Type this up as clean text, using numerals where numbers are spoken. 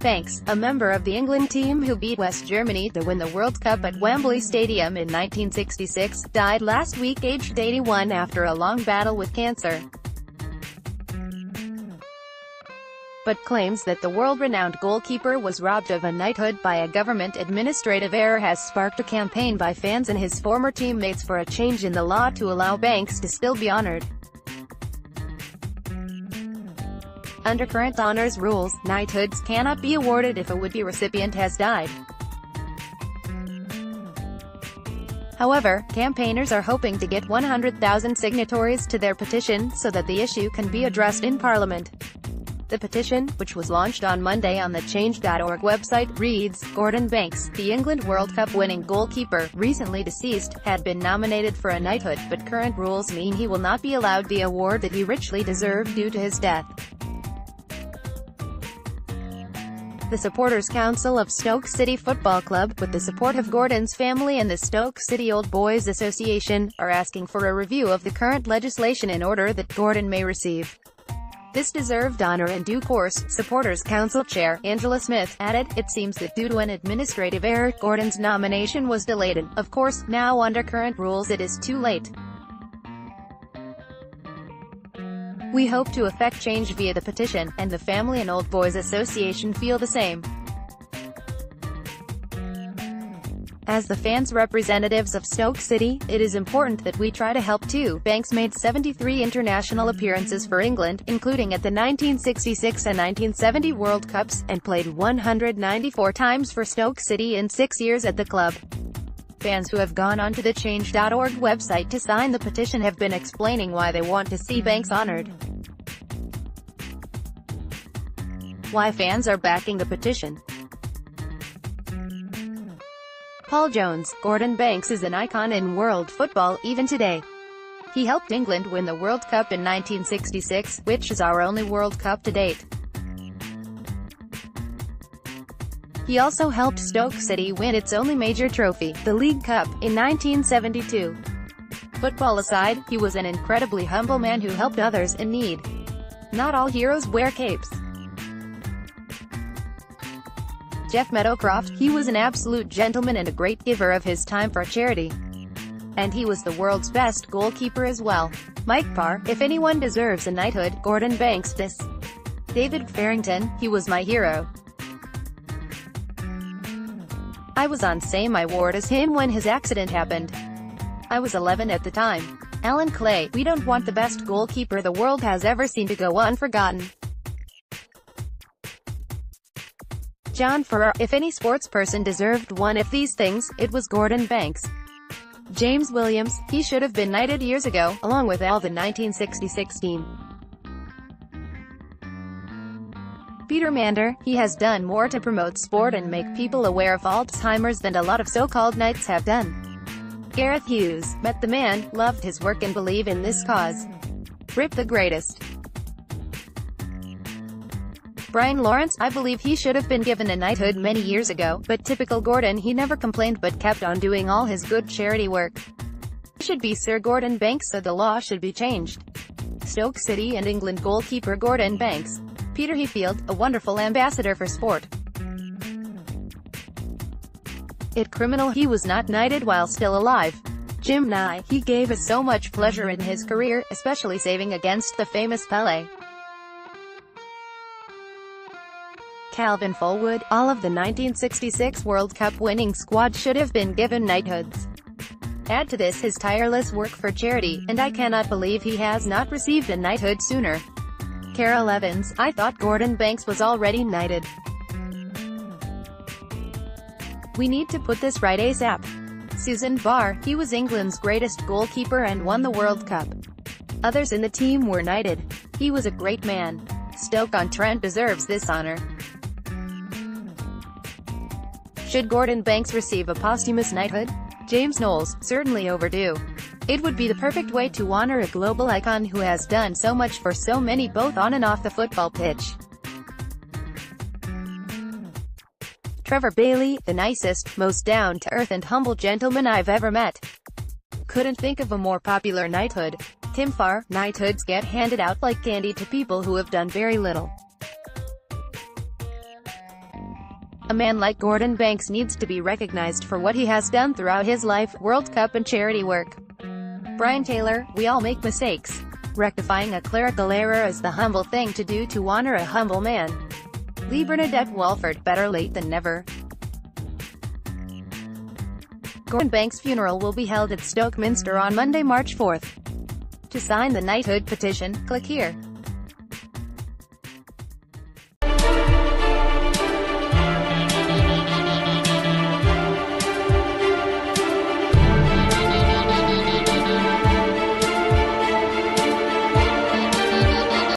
Banks, a member of the England team who beat West Germany to win the World Cup at Wembley Stadium in 1966, died last week aged 81 after a long battle with cancer. But claims that the world-renowned goalkeeper was robbed of a knighthood by a government administrative error has sparked a campaign by fans and his former teammates for a change in the law to allow Banks to still be honored. Under current honors rules, knighthoods cannot be awarded if a would-be recipient has died. However, campaigners are hoping to get 100,000 signatories to their petition so that the issue can be addressed in Parliament. The petition, which was launched on Monday on the Change.org website, reads, Gordon Banks, the England World Cup winning goalkeeper, recently deceased, had been nominated for a knighthood, but current rules mean he will not be allowed the award that he richly deserved due to his death. The Supporters Council of Stoke City Football Club, with the support of Gordon's family and the Stoke City Old Boys Association, are asking for a review of the current legislation in order that Gordon may receive this deserved honor in due course. Supporters Council Chair, Angela Smith, added, it seems that due to an administrative error, Gordon's nomination was delayed and, of course, now under current rules it is too late. We hope to effect change via the petition, and the Family and Old Boys Association feel the same. As the fans' representatives of Stoke City, it is important that we try to help too. Banks made 73 international appearances for England, including at the 1966 and 1970 World Cups, and played 194 times for Stoke City in 6 years at the club. Fans who have gone onto the Change.org website to sign the petition have been explaining why they want to see Banks honored. Why fans are backing the petition. Paul Jones, Gordon Banks is an icon in world football, even today. He helped England win the World Cup in 1966, which is our only World Cup to date. He also helped Stoke City win its only major trophy, the League Cup, in 1972. Football aside, he was an incredibly humble man who helped others in need. Not all heroes wear capes. Jeff Meadowcroft, he was an absolute gentleman and a great giver of his time for charity. And he was the world's best goalkeeper as well. Mike Parr, if anyone deserves a knighthood, Gordon Banks does. David Farrington, he was my hero. I was on same ward as him when his accident happened. I was 11 at the time. Alan Clay, we don't want the best goalkeeper the world has ever seen to go unforgotten. John Ferrer, if any sports person deserved one of these things, it was Gordon Banks. James Williams, he should have been knighted years ago, along with all the 1966 team. Peter Mander, he has done more to promote sport and make people aware of Alzheimer's than a lot of so-called knights have done. Gareth Hughes, met the man, loved his work and believe in this cause. Rip the greatest. Brian Lawrence, I believe he should have been given a knighthood many years ago, but typical Gordon, he never complained but kept on doing all his good charity work. He should be Sir Gordon Banks, so the law should be changed. Stoke City and England goalkeeper Gordon Banks. Peter Heafield, a wonderful ambassador for sport. It criminal he was not knighted while still alive. Jim Nye, he gave us so much pleasure in his career, especially saving against the famous Pelé. Calvin Fullwood, all of the 1966 World Cup winning squad should have been given knighthoods. Add to this his tireless work for charity, and I cannot believe he has not received a knighthood sooner. Carol Evans, I thought Gordon Banks was already knighted. We need to put this right ASAP. Susan Barr, he was England's greatest goalkeeper and won the World Cup. Others in the team were knighted. He was a great man. Stoke-on-Trent deserves this honor. Should Gordon Banks receive a posthumous knighthood? James Knowles, certainly overdue. It would be the perfect way to honor a global icon who has done so much for so many both on and off the football pitch. Trevor Bailey, the nicest, most down-to-earth and humble gentleman I've ever met. Couldn't think of a more popular knighthood. Tim Farr, knighthoods get handed out like candy to people who have done very little. A man like Gordon Banks needs to be recognized for what he has done throughout his life, World Cup and charity work. Brian Taylor, we all make mistakes. Rectifying a clerical error is the humble thing to do to honor a humble man. Lee Bernadette Walford, better late than never. Gordon Banks' funeral will be held at Stoke Minster on Monday, March 4th. To sign the knighthood petition, click here.